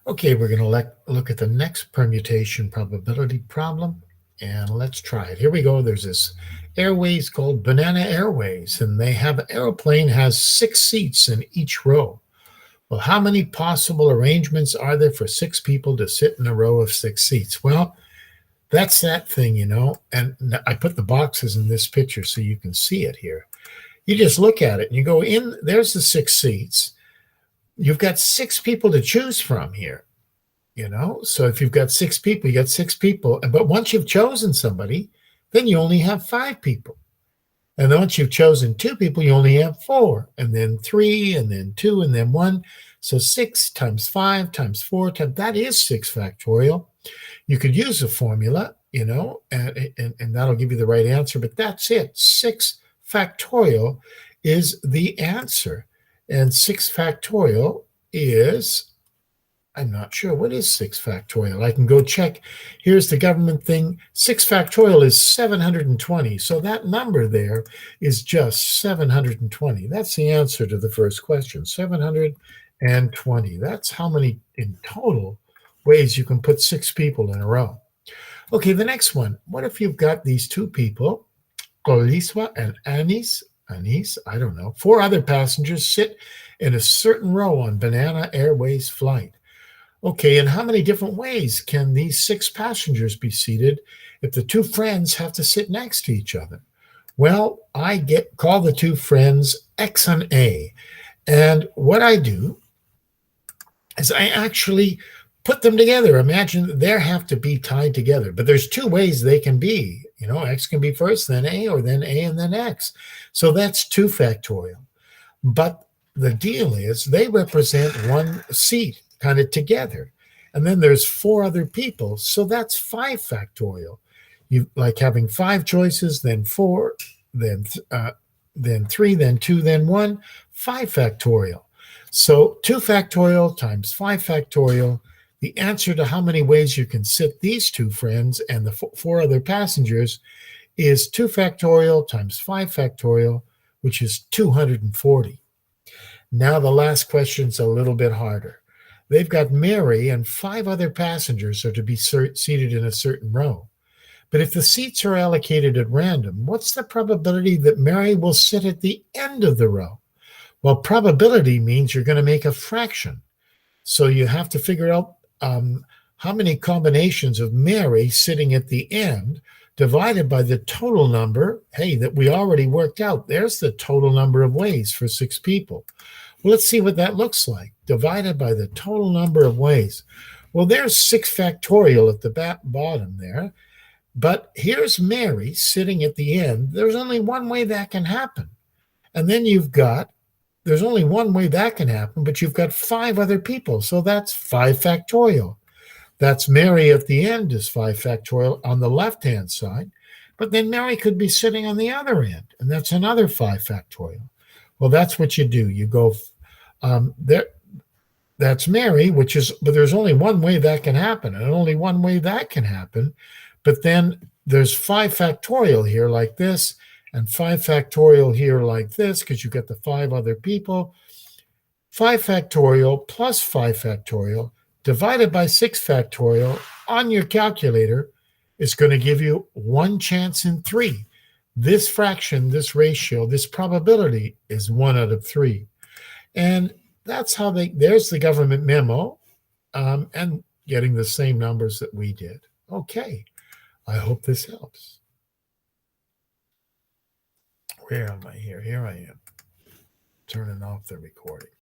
Okay, we're going to look at the next permutation probability problem, and let's try it. Here we go. There's this airways called Banana Airways, and they have an airplane has 6 seats in each row. Well, how many possible arrangements are there for 6 people to sit in a row of 6 seats? Well, that's that thing, and I put the boxes in this picture so you can see it here. You just look at it and you go in, there's the 6 seats. You've got 6 people to choose from here. So if you've got 6 people, you got 6 people. But once you've chosen somebody, then you only have 5 people. And then once you've chosen 2 people, you only have 4, and then 3, and then 2, and then 1. So 6 times 5 times 4 times, that is 6 factorial. You could use a formula, and that'll give you the right answer. But that's it. 6 factorial is the answer. And 6 factorial is, I'm not sure. What is 6 factorial? I can go check. Here's the government thing. 6 factorial is 720. So that number there is just 720. That's the answer to the first question, 720. That's how many in total ways you can put 6 people in a row. Okay, the next one. What if you've got these 2 people, Coliswa and Anis, I don't know, 4 other passengers sit in a certain row on Banana Airways flight. Okay, and how many different ways can these 6 passengers be seated if the 2 friends have to sit next to each other? Well, I call the 2 friends X and A. And what I do is I actually put them together. Imagine they have to be tied together, but there's 2 ways they can be. X can be first, then A, or then A and then X. So that's 2 factorial. But the deal is they represent 1 seat kind of together. And then there's 4 other people. So that's 5 factorial. You like having 5 choices, then 4, then 3, then 2, then 1, 5 factorial. So 2 factorial times 5 factorial. The answer to how many ways you can sit these 2 friends and the 4 other passengers is 2 factorial times 5 factorial, which is 240. Now the last question's a little bit harder. They've got Mary and 5 other passengers are to be seated in a certain row. But if the seats are allocated at random, what's the probability that Mary will sit at the end of the row? Well, probability means you're going to make a fraction. So you have to figure out how many combinations of Mary sitting at the end divided by the total number, that we already worked out. There's the total number of ways for 6 people. Well, let's see what that looks like, divided by the total number of ways. Well, there's 6 factorial at the bottom there, but here's Mary sitting at the end. There's only one way that can happen. And then there's only one way that can happen, but you've got 5 other people, so that's 5 factorial. That's Mary at the end is 5 factorial on the left-hand side, but then Mary could be sitting on the other end, and that's another 5 factorial. Well, that's what you do. You go there. That's Mary, but there's only one way that can happen, and only one way that can happen. But then there's 5 factorial here like this, and 5 factorial here like this, because you get the 5 other people. 5 factorial plus 5 factorial divided by 6 factorial on your calculator is going to give you 1 chance in 3. This fraction, this ratio, this probability is 1 out of 3. And that's how there's the government memo, and getting the same numbers that we did. Okay, I hope this helps. Where am I here? Here I am, turning off the recording.